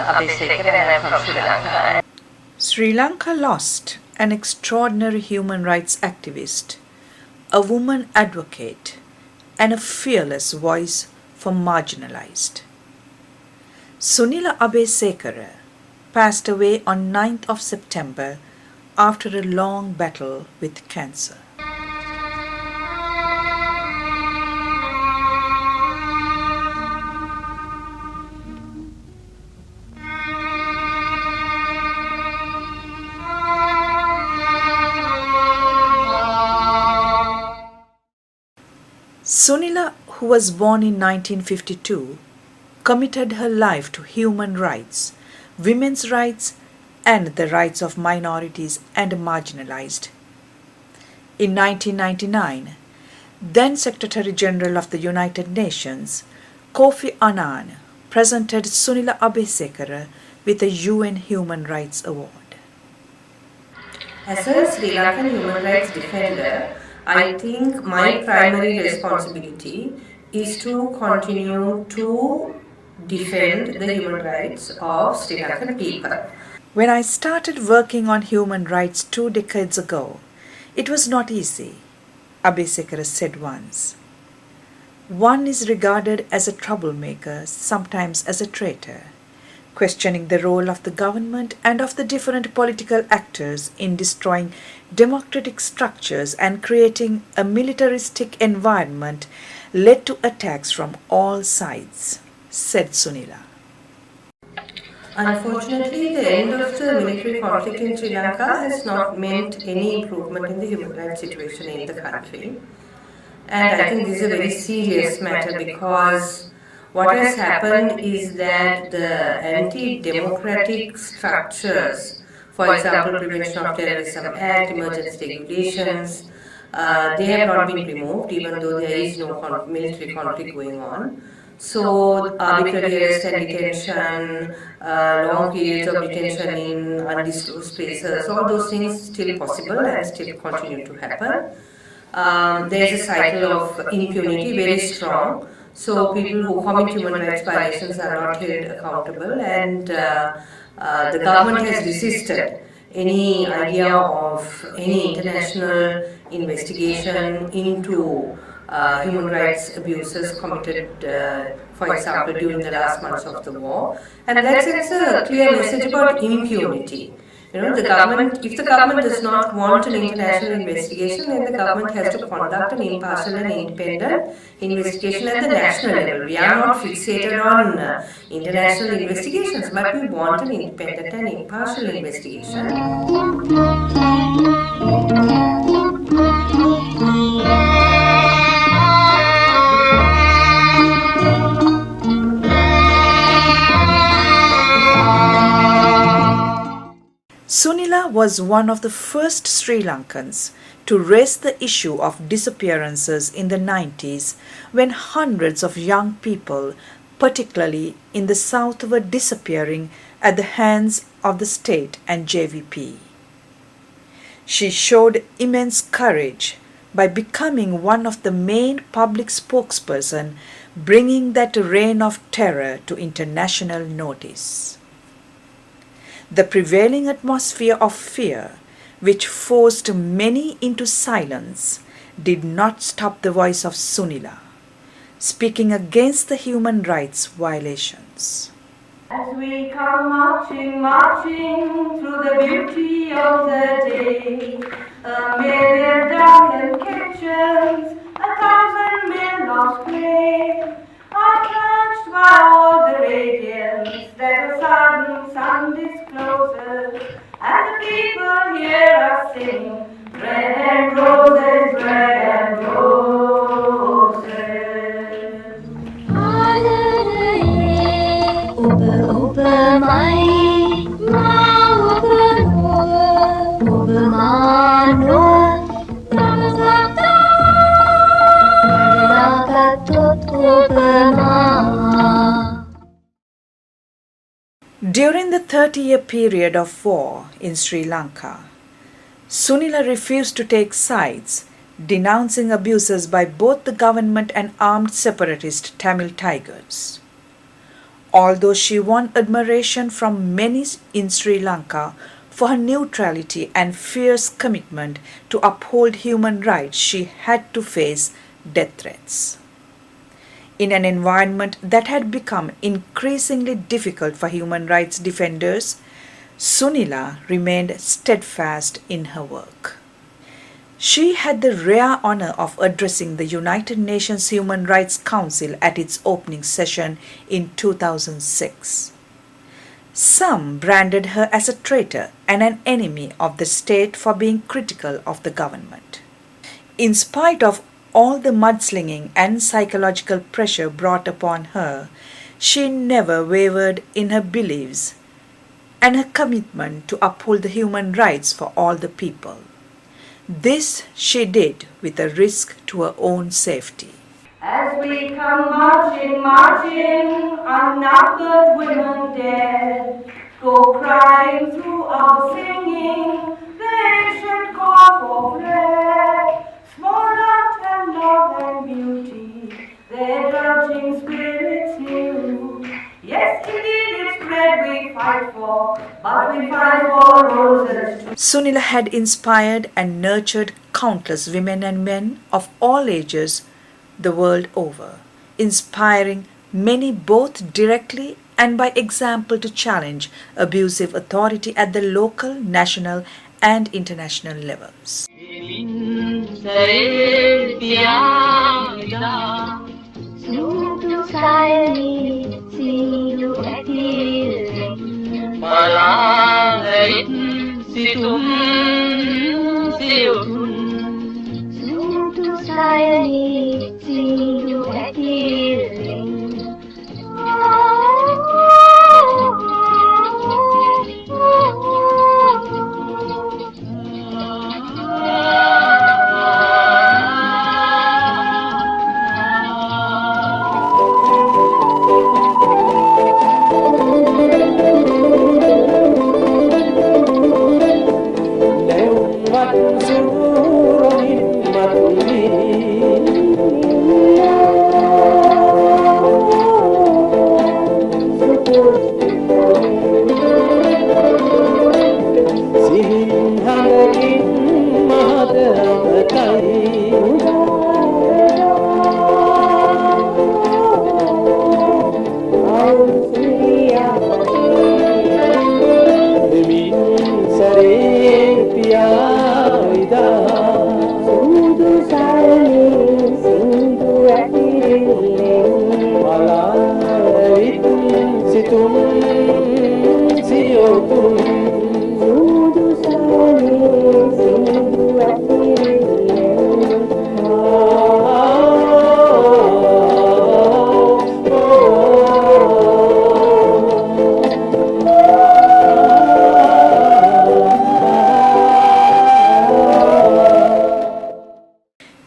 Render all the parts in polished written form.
Abeysekera and I'm from Sri Lanka. Sri Lanka lost an extraordinary human rights activist, a woman advocate, and a fearless voice for marginalized. Sunila Abeysekera passed away on 9th of September after a long battle with cancer. Sunila, who was born in 1952, committed her life to human rights, women's rights, and the rights of minorities and marginalized. In 1999, then Secretary General of the United Nations, Kofi Annan, presented Sunila Abeysekera with a UN Human Rights Award. As a Sri Lankan human rights defender, I think my primary responsibility is to continue to defend the human rights of Sri Lankan people. When I started working on human rights 2 decades ago, it was not easy, Abeysekera said once. One is regarded as a troublemaker, sometimes as a traitor, questioning the role of the government and of the different political actors in destroying democratic structures and creating a militaristic environment led to attacks from all sides, said Sunila. Unfortunately, the end of the military conflict in Sri Lanka has not meant any improvement in the human rights situation in the country. And I think this is a very serious matter because what has happened is that the anti-democratic structures, for example, Prevention of Terrorism Act, emergency regulations, they have not been removed even though there is no military conflict going on. So arbitrary arrest and detention, long periods of detention in undisclosed places, all those things still possible and still continue to happen. There is a cycle of impunity very strong. So people who commit human rights violations are not held accountable, and the government has resisted any idea of any international investigation into human rights abuses committed, for example, during the last months of the war. And that sends a clear message about impunity. You know, the government, if the government does not want an international investigation, then the government has to conduct an impartial and independent investigation at the national level. We are not fixated on international investigations, but we want an independent and impartial investigation. Sunila was one of the first Sri Lankans to raise the issue of disappearances in the 90s when hundreds of young people, particularly in the south, were disappearing at the hands of the state and JVP. She showed immense courage by becoming one of the main public spokespersons, bringing that reign of terror to international notice. The prevailing atmosphere of fear, which forced many into silence, did not stop the voice of Sunila, speaking against the human rights violations. As we come marching, marching through the beauty of the day, a million darkened kitchens, 1,000 men lost grave, are touched by all the radiance that a sudden sun discloses, and the people hear us sing, bread and roses, bread and roses. During the 30-year period of war in Sri Lanka, Sunila refused to take sides, denouncing abuses by both the government and armed separatist Tamil Tigers. Although she won admiration from many in Sri Lanka for her neutrality and fierce commitment to uphold human rights, she had to face death threats. In an environment that had become increasingly difficult for human rights defenders, Sunila remained steadfast in her work. She had the rare honor of addressing the United Nations Human Rights Council at its opening session in 2006. Some branded her as a traitor and an enemy of the state for being critical of the government. In spite of all the mudslinging and psychological pressure brought upon her, she never wavered in her beliefs and her commitment to uphold the human rights for all the people. This she did with a risk to her own safety. As we come marching, marching, unnumbered women dead, go crying through our singing, the ancient call for bread, small art and love and beauty, their judging spirits new. Yes, indeed, it's bread we fight for, but we fight for roses too. Sunila had inspired and nurtured countless women and men of all ages the world over, inspiring many both directly and by example to challenge abusive authority at the local, national and international levels.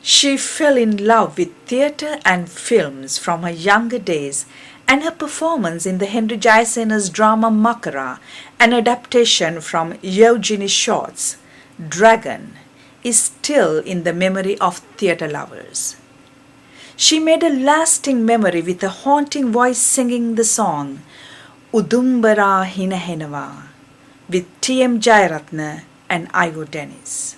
She fell in love with theatre and films from her younger days, and her performance in the Henry Jayasena's drama Makara, an adaptation from Eugenie Short's Dragon, is still in the memory of theatre lovers. She made a lasting memory with a haunting voice singing the song Udumbara Hinahenava with T.M. Jayaratne and Igo Dennis.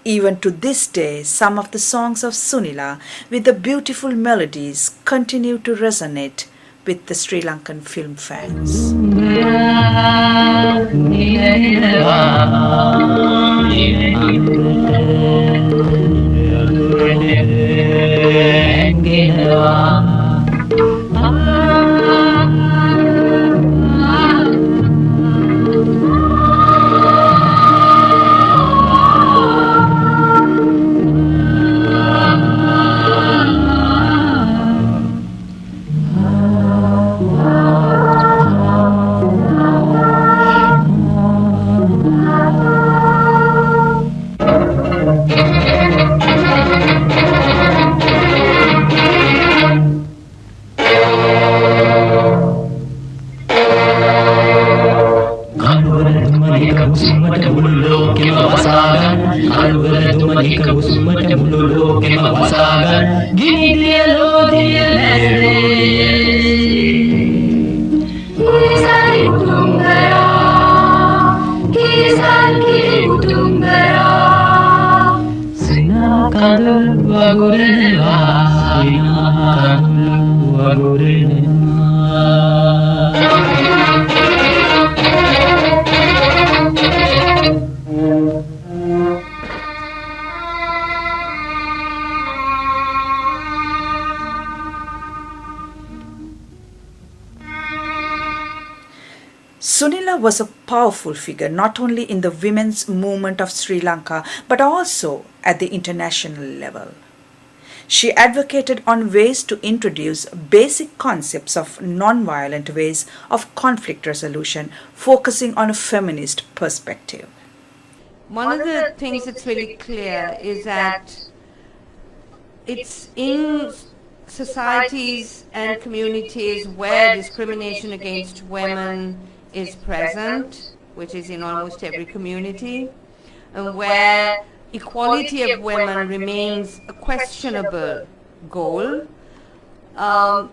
Even to this day, some of the songs of Sunila with the beautiful melodies continue to resonate with the Sri Lankan film fans. Sunila was a powerful figure not only in the women's movement of Sri Lanka but also at the international level. She advocated on ways to introduce basic concepts of non-violent ways of conflict resolution, focusing on a feminist perspective. One of the things that's really clear is that it's in societies and communities where discrimination against women is present, which is in almost every community, and where equality of women remains a questionable goal. The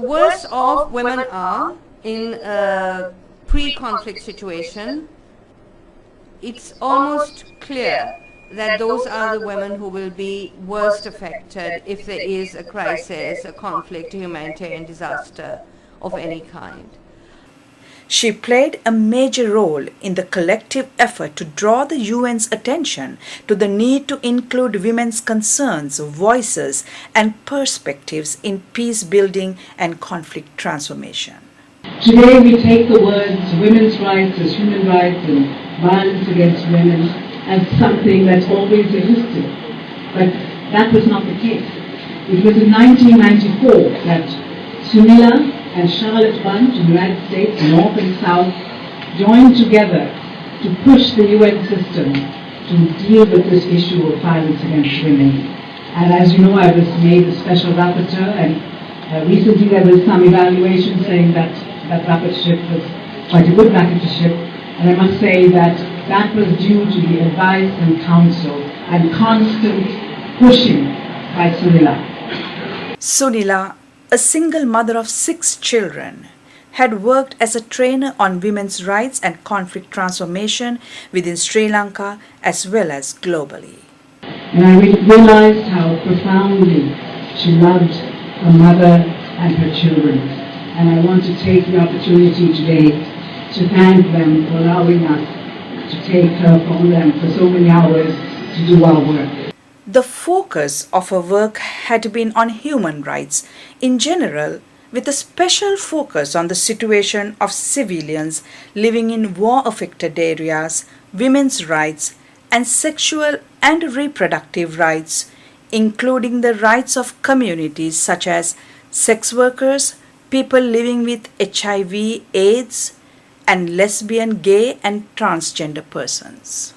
worse off women are in a pre-conflict situation, it's almost clear that those are the women who will be worst affected if there is a crisis, a conflict, a humanitarian disaster of any kind. She played a major role in the collective effort to draw the UN's attention to the need to include women's concerns, voices, and perspectives in peace building and conflict transformation. Today we take the words women's rights as human rights and violence against women as something that's always existed. But that was not the case. It was in 1994 that Sunila and Charlotte Bunch in the United States, North and South, joined together to push the UN system to deal with this issue of violence against women. And as you know, I was made a special rapporteur, and recently there was some evaluation saying that that rapporteur was quite a good rapporteur, and I must say that that was due to the advice and counsel and constant pushing by Sunila. Sunila, a single mother of 6 children, had worked as a trainer on women's rights and conflict transformation within Sri Lanka as well as globally. And I realized how profoundly she loved her mother and her children. And I want to take the opportunity today to thank them for allowing us to take her from them for so many hours to do our work. The focus of her work had been on human rights in general, with a special focus on the situation of civilians living in war-affected areas, women's rights, and sexual and reproductive rights, including the rights of communities such as sex workers, people living with HIV, AIDS, and lesbian, gay, and transgender persons.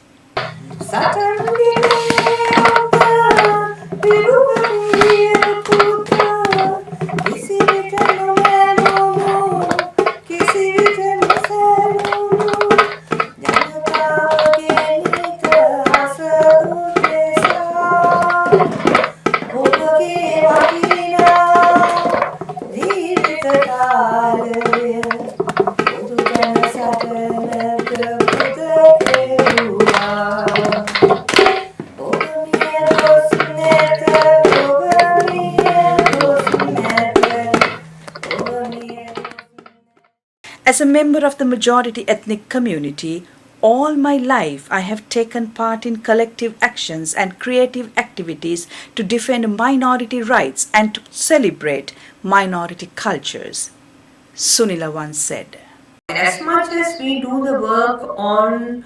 As a member of the majority ethnic community, all my life I have taken part in collective actions and creative activities to defend minority rights and to celebrate minority cultures, Sunila once said. As much as we do the work on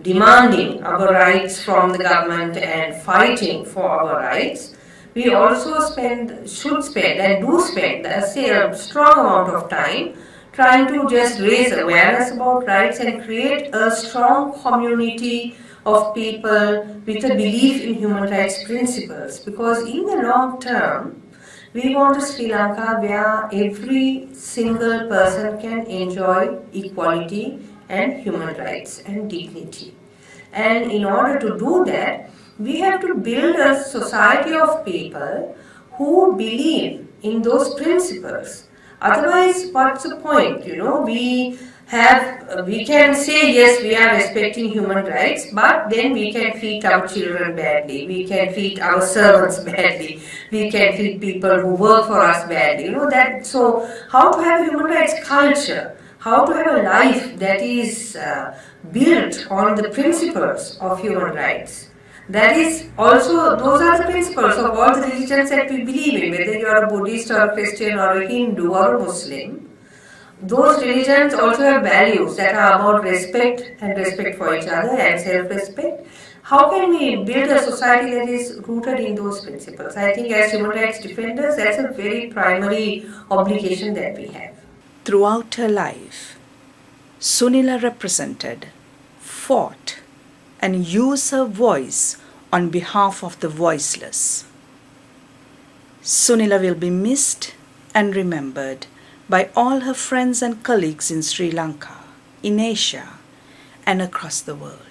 demanding our rights from the government and fighting for our rights, we also should spend and do spend a strong amount of time trying to just raise awareness about rights and create a strong community of people with a belief in human rights principles. Because in the long term, we want a Sri Lanka where every single person can enjoy equality and human rights and dignity. And in order to do that, we have to build a society of people who believe in those principles. Otherwise, what's the point? We we can say yes, we are respecting human rights, but then we can treat our children badly, we can treat our servants badly, we can treat people who work for us badly, that. So how to have a human rights culture, how to have a life that is built on the principles of human rights. That is also, those are the principles of all the religions that we believe in, whether you are a Buddhist or a Christian or a Hindu or a Muslim. Those religions also have values that are about respect and respect for each other and self-respect. How can we build a society that is rooted in those principles? I think as human rights defenders, that's a very primary obligation that we have. Throughout her life, Sunila represented, fought, and used her voice on behalf of the voiceless. Sunila will be missed and remembered by all her friends and colleagues in Sri Lanka, in Asia, and across the world.